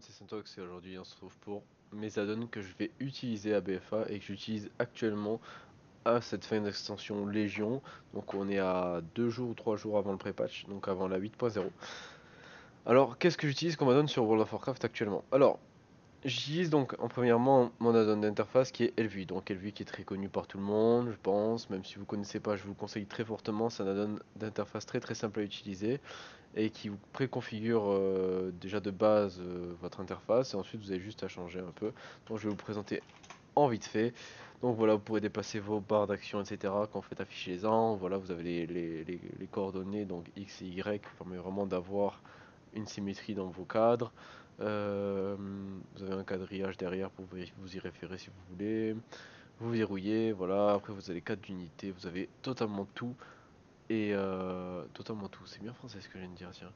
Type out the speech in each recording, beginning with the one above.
monde, c'est Syntox et aujourd'hui on se retrouve pour mes add-ons que je vais utiliser à BFA et que j'utilise actuellement à cette fin d'extension Légion. Donc on est à 2 jours ou 3 jours avant le pré-patch, donc avant la 8.0. Alors qu'est-ce que j'utilise comme add-on sur World of Warcraft actuellement? Alors j'utilise donc en premièrement mon add-on d'interface qui est Elvie. Donc Elvie qui est très connu par tout le monde, je pense. Même si vous ne connaissez pas, je vous le conseille très fortement. C'est un add-on d'interface très simple à utiliser et qui vous préconfigure déjà de base votre interface et ensuite vous avez juste à changer un peu. Donc je vais vous présenter en vite fait. Donc voilà, vous pourrez déplacer vos barres d'action, etc. Quand vous faites afficher les ans, voilà, vous avez les coordonnées, donc X et Y, qui permet vraiment d'avoir une symétrie dans vos cadres. Vous avez un quadrillage derrière pour vous y référer si vous voulez. Vous verrouillez, voilà. Après vous avez les cadres d'unité, vous avez totalement tout. Et totalement tout, c'est bien français ce que je viens de dire, tiens.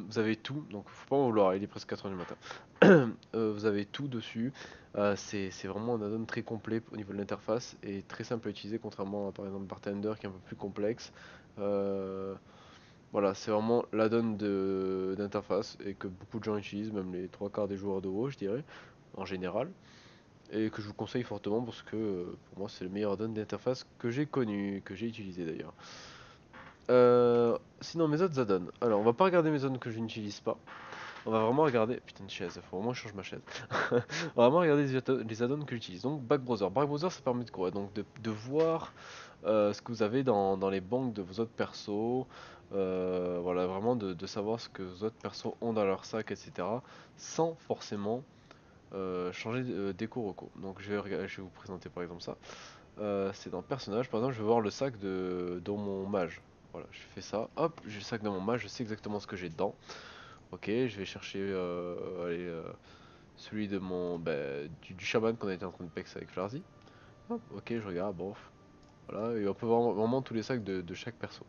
Vous avez tout, donc faut pas en vouloir, il est presque 4h du matin. Vous avez tout dessus. C'est vraiment un add-on très complet au niveau de l'interface et très simple à utiliser, contrairement à par exemple Bartender qui est un peu plus complexe. Euh, voilà, c'est vraiment l'add-on d'interface et que beaucoup de gens utilisent, même les trois quarts des joueurs de WoW, je dirais, en général. Et que je vous conseille fortement parce que pour moi c'est le meilleur add-on d'interface que j'ai connu, que j'ai utilisé d'ailleurs. Sinon mes autres add-ons. Alors on va pas regarder mes zones que je n'utilise pas. On va vraiment regarder. Putain de chaise, faut vraiment que je change ma chaise. On va vraiment regarder les add-ons que j'utilise. Donc Back Browser. Back Browser ça permet de quoi? Donc de voir ce que vous avez dans les banques de vos autres persos. Voilà, vraiment de savoir ce que vos autres persos ont dans leur sac, etc. Sans forcément changer d'éco reco. Donc je vais vous présenter par exemple ça. C'est dans personnage, par exemple, je vais voir le sac de mon mage. Voilà, je fais ça, hop, j'ai le sac de mon mage, je sais exactement ce que j'ai dedans. Ok, je vais chercher allez, celui de mon du chaman qu'on a été en train de pex avec Flarzy. Hop, ok, je regarde, bon, voilà, et on peut voir vraiment tous les sacs de chaque perso.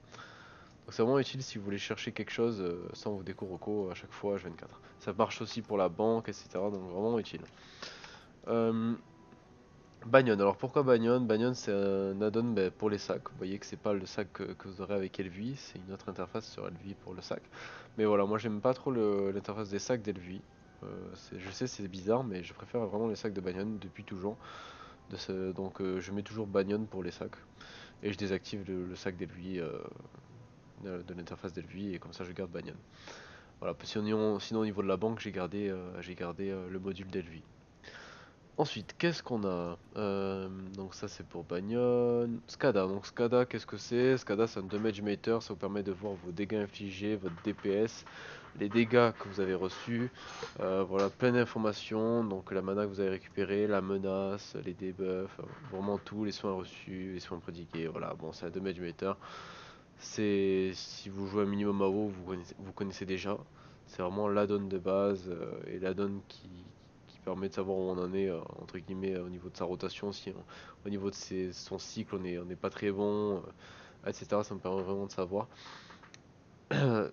Donc c'est vraiment utile si vous voulez chercher quelque chose sans vos déco reco à chaque fois H24. Ça marche aussi pour la banque, etc. Donc vraiment utile. Euh, Banyan, alors pourquoi Banyan? Banyan c'est un add-on pour les sacs. Vous voyez que c'est pas le sac que vous aurez avec Elvie, c'est une autre interface sur Elvie pour le sac. Mais voilà, moi j'aime pas trop l'interface des sacs d'Elvie. Je sais c'est bizarre, mais je préfère vraiment les sacs de Banyan depuis toujours. Donc je mets toujours Banyan pour les sacs. Et je désactive le sac d'Elvie de l'interface d'Elvie et comme ça je garde Banyan. Voilà, sinon au niveau de la banque j'ai gardé le module d'Elvie. Ensuite, qu'est-ce qu'on a? Donc ça c'est pour Banyan. Skada, donc Skada qu'est-ce que c'est? Skada c'est un damage meter, ça vous permet de voir vos dégâts infligés, votre DPS, les dégâts que vous avez reçus. Voilà, plein d'informations, donc la mana que vous avez récupérée, la menace, les debuffs, vraiment tout, les soins reçus, les soins prodigués, voilà, bon c'est un damage meter. C'est, si vous jouez un minimum à WoW, vous connaissez déjà. C'est vraiment l'add-on de base et l'add-on qui permet de savoir où on en est entre guillemets au niveau de sa rotation, si au niveau de son cycle on est pas très bon, etc. Ça me permet vraiment de savoir. Ça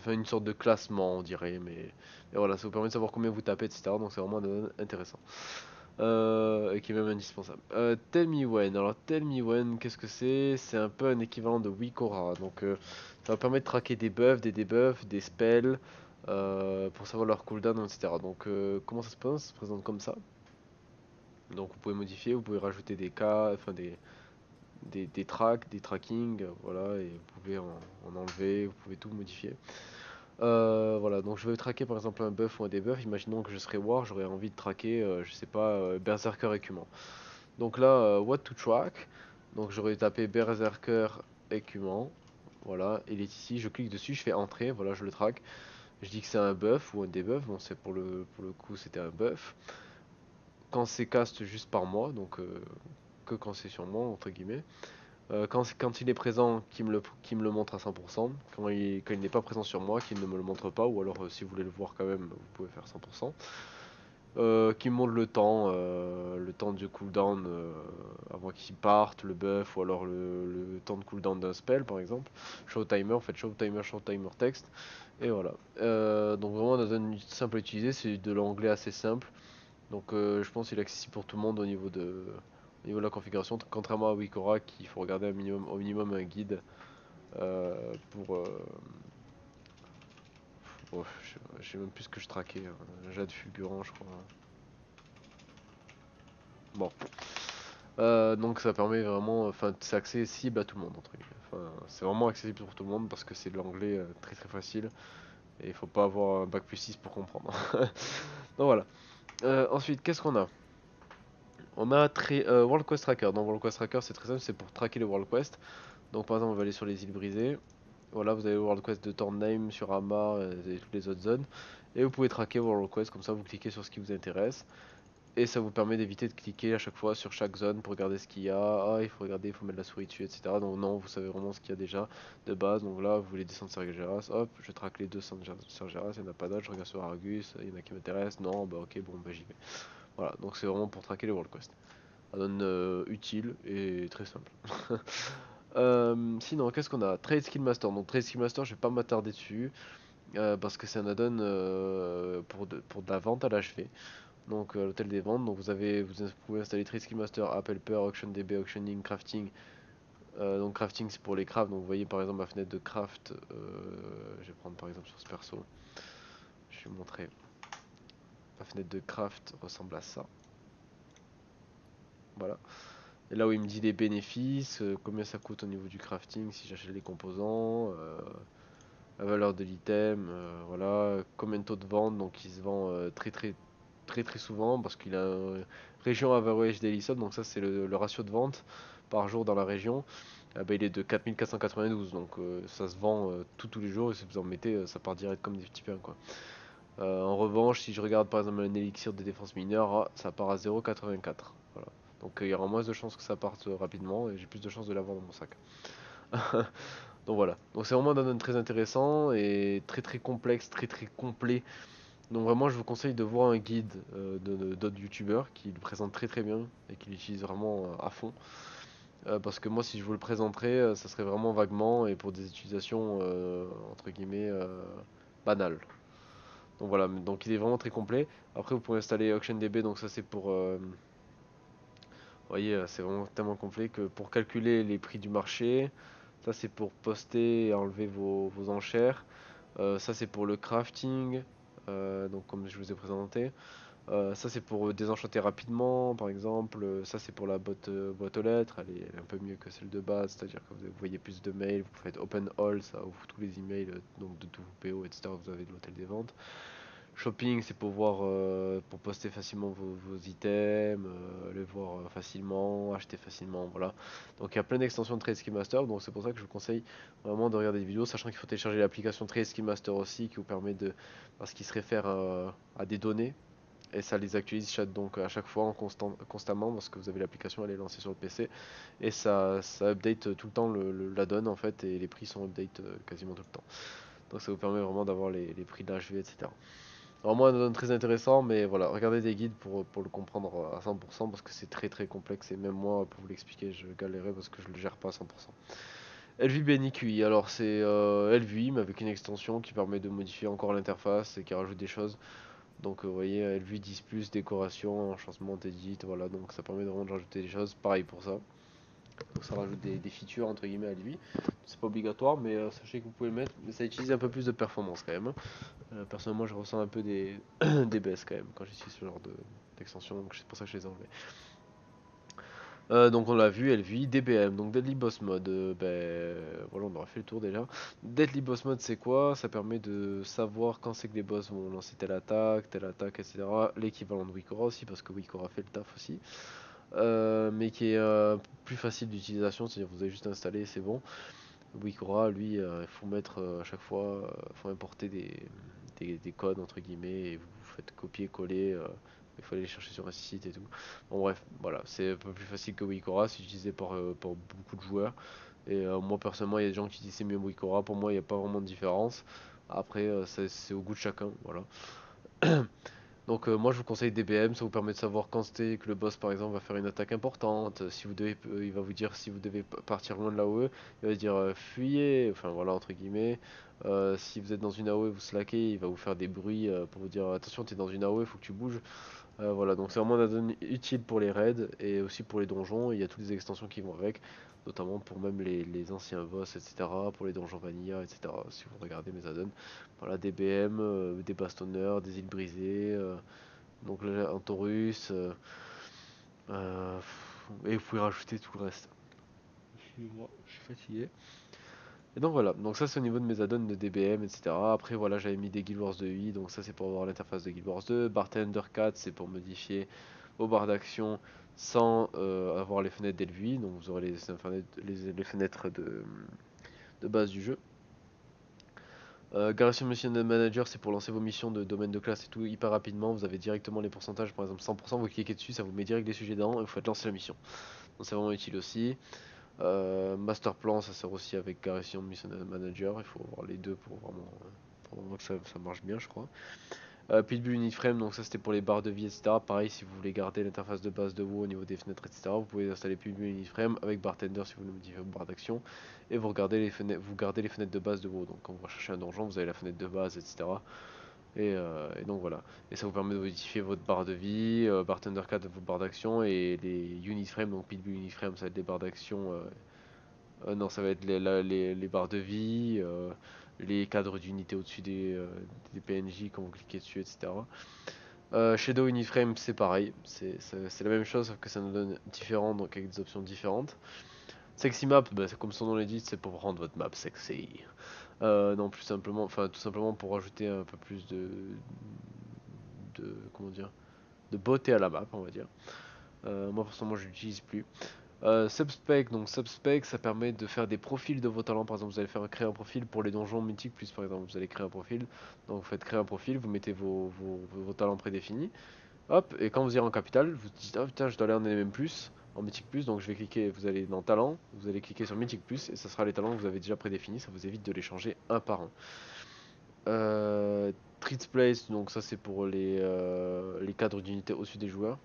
fait une sorte de classement on dirait, mais voilà, ça vous permet de savoir combien vous tapez, etc. Donc c'est vraiment un add-on intéressant. Et qui est même indispensable. Tell Me When. Alors Tell Me When, qu'est-ce que c'est? C'est un peu un équivalent de Wikora. Donc ça va permettre de traquer des buffs, des debuffs, des spells, pour savoir leur cooldown, etc. Donc comment ça se présente? Ça se présente comme ça. Donc vous pouvez modifier, vous pouvez rajouter des cas, enfin des tracks, des trackings, voilà, et vous pouvez en enlever, vous pouvez tout modifier. Voilà, donc je vais traquer par exemple un buff ou un debuff. Imaginons que je serais War, j'aurais envie de traquer, je sais pas, Berserker écumant. Donc là, what to track. Donc j'aurais tapé Berserker écumant. Voilà, il est ici, je clique dessus, je fais entrer, voilà, je le traque. Je dis que c'est un buff ou un debuff, bon c'est pour le coup c'était un buff. Quand c'est cast juste par moi, donc que quand c'est sur moi, entre guillemets. Quand il est présent, qu'il me le montre à 100%. Quand il n'est pas présent sur moi, qu'il ne me le montre pas. Ou alors, si vous voulez le voir quand même, vous pouvez faire 100%. Qui me montre le temps du cooldown avant qu'il parte, le buff, ou alors le temps de cooldown d'un spell par exemple. Show timer, en fait, show timer text. Et voilà. Donc vraiment, dans un simple à utiliser, c'est de l'anglais assez simple. Donc je pense qu'il est accessible pour tout le monde au niveau de la configuration, contrairement à Wikora qu'il faut regarder au minimum un guide pour je sais même plus ce que je traquais, Jade fulgurant je crois. Bon. Donc ça permet vraiment, enfin c'est accessible à tout le monde entre guillemets. Enfin, c'est vraiment accessible pour tout le monde parce que c'est de l'anglais très très facile et il faut pas avoir un bac plus 6 pour comprendre. Donc voilà. Ensuite, qu'est-ce qu'on a? On a World Quest Tracker. Dans World Quest Tracker, c'est très simple, c'est pour traquer les World Quest. Donc par exemple, on va aller sur les îles brisées. Voilà, vous avez le World Quest de Tornheim sur Hamar et toutes les autres zones. Et vous pouvez traquer World Quest, comme ça vous cliquez sur ce qui vous intéresse. Et ça vous permet d'éviter de cliquer à chaque fois sur chaque zone pour regarder ce qu'il y a. Ah, il faut regarder, il faut mettre la souris dessus, etc. Donc non, vous savez vraiment ce qu'il y a déjà de base. Donc là, vous voulez descendre Sargeras, hop, je traque les deux Sargeras, il n'y en a pas d'autres, je regarde sur Argus, il y en a qui m'intéressent, non, bah ok, bon, bah j'y vais. Voilà, donc c'est vraiment pour traquer les World Quest. Un donne utile et très simple. Sinon, qu'est-ce qu'on a? Trade Skill Master. Donc Trade Skill Master, je vais pas m'attarder dessus parce que c'est un add-on pour de la vente à l'achevé. Donc l'hôtel des ventes. Donc vous pouvez installer Trade Skill Master, App Helper, Auction DB, Auctioning, Crafting. Donc crafting c'est pour les crafts. Donc vous voyez par exemple ma fenêtre de craft. Je vais prendre par exemple sur ce perso. Je vais vous montrer. Ma fenêtre de craft ressemble à ça. Voilà. Et là où il me dit les bénéfices, combien ça coûte au niveau du crafting si j'achète les composants, la valeur de l'item, voilà, combien de taux de vente, donc il se vend très souvent parce qu'il a région average daily sub, donc ça c'est le ratio de vente par jour dans la région, bah, il est de 4492, donc ça se vend tous les jours et si vous en mettez, ça part direct comme des petits pains quoi. En revanche, si je regarde par exemple un élixir de défense mineure, ah, ça part à 0,84. Voilà. Donc il y aura moins de chances que ça parte rapidement et j'ai plus de chances de l'avoir dans mon sac. Donc voilà. Donc c'est vraiment un add-on très intéressant et très complexe, très complet. Donc vraiment je vous conseille de voir un guide d'autres youtubeurs qui le présentent très bien et qui l'utilisent vraiment à fond. Parce que moi si je vous le présenterais, ça serait vraiment vaguement et pour des utilisations entre guillemets banales. Donc voilà, donc il est vraiment très complet. Après vous pouvez installer AuctionDB, donc ça c'est pour vous voyez, c'est vraiment tellement complet que pour calculer les prix du marché, ça c'est pour poster et enlever vos enchères. Ça c'est pour le crafting, donc comme je vous ai présenté. Ça c'est pour désenchanter rapidement, par exemple. Ça c'est pour la boîte aux lettres, elle est un peu mieux que celle de base, c'est-à-dire que vous voyez plus de mails, vous faites open all, ça ouvre tous les emails donc de tous vos PO, etc. Vous avez de l'hôtel des ventes. Shopping, c'est pour voir, pour poster facilement vos items, les voir facilement, acheter facilement, voilà. Donc il y a plein d'extensions de Trade Skill Master, donc c'est pour ça que je vous conseille vraiment de regarder des vidéos, sachant qu'il faut télécharger l'application Trade Skill Master aussi, qui vous permet de, parce qu'il se réfère à des données, et ça les actualise donc à chaque fois constamment, parce que vous avez l'application, elle est lancée sur le PC, et ça update tout le temps la donne en fait, et les prix sont update quasiment tout le temps. Donc ça vous permet vraiment d'avoir les prix de l'HV, etc. Vraiment un add-on très intéressant, mais voilà, regardez des guides pour le comprendre à 100% parce que c'est très complexe et même moi pour vous l'expliquer je galérais parce que je le gère pas à 100%. LV NIQI, alors c'est LV mais avec une extension qui permet de modifier encore l'interface et qui rajoute des choses. Donc vous voyez LV 10 plus, décoration, enchantement, edit, voilà, donc ça permet vraiment de rajouter des choses, pareil pour ça. Donc ça rajoute des features entre guillemets à lui. C'est pas obligatoire mais sachez que vous pouvez le mettre, mais ça utilise un peu plus de performance quand même. Personnellement, je ressens un peu des baisses quand même quand j'utilise ce genre d'extension, donc c'est pour ça que je les ai enlevées. Donc on l'a vu, elle vit DBM, donc Deadly Boss Mode. Voilà, on aura fait le tour déjà. Deadly Boss Mode, c'est quoi? Ça permet de savoir quand c'est que les boss vont lancer telle attaque, etc. L'équivalent de Wikora aussi, parce que Wikora fait le taf aussi. Mais qui est plus facile d'utilisation, c'est-à-dire vous avez juste installé, c'est bon. Wikora, lui, il faut mettre à chaque fois, il faut importer des codes entre guillemets et vous faites copier-coller. Il faut aller les chercher sur un site et tout. Bon bref, voilà, c'est un peu plus facile que Wikora, c'est utilisé par beaucoup de joueurs. Et moi personnellement, il y a des gens qui disent c'est mieux Wikora. Pour moi, il n'y a pas vraiment de différence. Après, c'est au goût de chacun, voilà. Donc moi je vous conseille DBM, ça vous permet de savoir quand c'est que le boss par exemple va faire une attaque importante, si vous devez, il va vous dire si vous devez partir loin de l'AOE, il va dire fuyez, enfin voilà entre guillemets. Si vous êtes dans une AOE, vous slackez, il va vous faire des bruits pour vous dire attention t'es dans une AOE, il faut que tu bouges. Voilà, donc c'est vraiment un add-on utile pour les raids et aussi pour les donjons. Il y a toutes les extensions qui vont avec, notamment pour même les anciens boss, etc. Pour les donjons vanilla, etc. Si vous regardez mes add-ons, voilà, des BM, des bastonneurs, des îles brisées, donc là, un Taurus, et vous pouvez rajouter tout le reste. Excusez-moi, je suis fatigué. Et donc voilà, donc ça c'est au niveau de mes add-ons de DBM, etc. Après voilà, j'avais mis des Guild Wars 2i, donc ça c'est pour avoir l'interface de Guild Wars 2. Bartender 4, c'est pour modifier vos barres d'action sans avoir les fenêtres d'Elvui, donc vous aurez les fenêtres de base du jeu. Garrison Mission Manager, c'est pour lancer vos missions de domaine de classe et tout hyper rapidement. Vous avez directement les pourcentages, par exemple 100%, vous cliquez dessus, ça vous met direct les sujets dedans et vous faites lancer la mission. Donc c'est vraiment utile aussi. Master Plan, ça sert aussi avec Garrison Mission Manager. Il faut avoir les deux pour vraiment que ça marche bien, je crois. Pitbull Unit Frame, donc ça c'était pour les barres de vie, etc. Pareil, si vous voulez garder l'interface de base de WoW au niveau des fenêtres, etc., vous pouvez installer Pitbull Unit Frame avec Bartender si vous voulez modifier vos barres d'action. Et vous gardez les fenêtres de base de WoW. Donc quand vous recherchez un donjon, vous avez la fenêtre de base, etc. Et donc voilà. Et ça vous permet de modifier votre barre de vie, Bartender 4 vos barres d'action et les Unit Frame, donc Pitbull Unit Frame, ça va être des barres d'action. Non, ça va être les barres de vie, les cadres d'unité au-dessus des PNJ quand vous cliquez dessus, etc. Shadow Uniframe, c'est pareil, c'est la même chose, sauf que ça nous donne différent, donc avec des options différentes. Sexy Map, bah, c'est comme son nom l'indique, c'est pour rendre votre map sexy. Non, plus simplement, enfin tout simplement pour rajouter un peu plus comment dire, de beauté à la map, on va dire. Moi personnellement, je l'utilise plus. Subspec, donc Subspec, ça permet de faire des profils de vos talents. Par exemple, vous allez créer un profil pour les donjons mythiques plus, par exemple, vous allez créer un profil. Donc, vous faites créer un profil, vous mettez vos talents prédéfinis. Hop, et quand vous irez en capitale, vous dites, ah putain, je dois aller en NMM+, en mythique plus, donc je vais cliquer, vous allez dans talent, vous allez cliquer sur mythique plus, et ça sera les talents que vous avez déjà prédéfinis, ça vous évite de les changer un par un. Treats Place, donc ça c'est pour les cadres d'unité au-dessus des joueurs,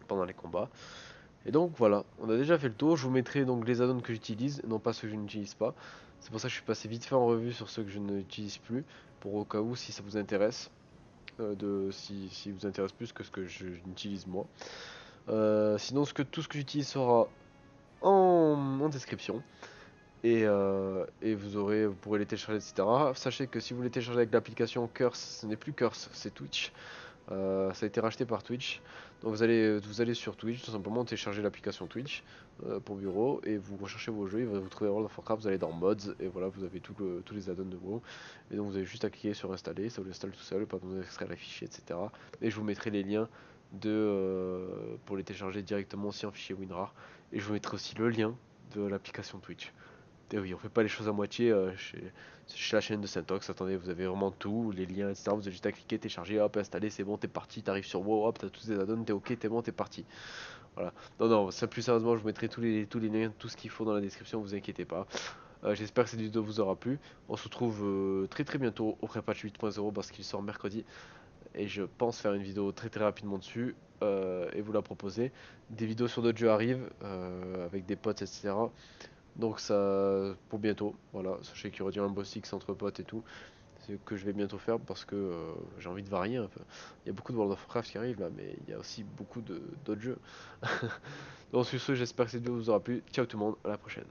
pendant les combats. Et donc voilà, on a déjà fait le tour. Je vous mettrai donc les add-ons que j'utilise, non pas ceux que je n'utilise pas. C'est pour ça que je suis passé vite fait en revue sur ceux que je n'utilise plus, pour au cas où si ça vous intéresse, si vous intéresse plus que ce que je n'utilise moi. Sinon, tout ce que j'utilise sera en description. Et vous pourrez les télécharger, etc. Sachez que si vous les téléchargez avec l'application Curse, ce n'est plus Curse, c'est Twitch. Ça a été racheté par Twitch. Donc vous allez sur Twitch, tout simplement télécharger l'application Twitch pour bureau et vous recherchez vos jeux, vous trouvez World of Warcraft, vous allez dans Mods et voilà, vous avez tous les add-ons de WoW. Et donc vous avez juste à cliquer sur installer, ça vous l'installe tout seul, pas besoin d'extraire les fichiers, etc. Et je vous mettrai les liens pour les télécharger directement aussi en fichier WinRAR. Et je vous mettrai aussi le lien de l'application Twitch. Et oui, on fait pas les choses à moitié chez la chaîne de Saintox. Attendez, vous avez vraiment tout, les liens, etc. Vous avez juste à cliquer, télécharger, hop, installer, c'est bon, t'es parti, t'arrives sur WoW, hop, t'as tous les add-ons, t'es ok, t'es bon, t'es parti. Voilà. Non, non, ça plus sérieusement, je vous mettrai tous les liens, tout ce qu'il faut dans la description, vous inquiétez pas. J'espère que cette vidéo vous aura plu. On se retrouve très très bientôt au Prepatch 8.0 parce qu'il sort mercredi. Et je pense faire une vidéo très très rapidement dessus et vous la proposer. Des vidéos sur d'autres jeux arrivent avec des potes, etc. Donc ça, pour bientôt, voilà, sachez qu'il y aura du Rainbow Six entre potes et tout, c'est ce que je vais bientôt faire parce que j'ai envie de varier un peu. Il y a beaucoup de World of Warcraft qui arrivent là, mais il y a aussi beaucoup d'autres jeux. Donc sur ce, j'espère que cette vidéo vous aura plu. Ciao tout le monde, à la prochaine.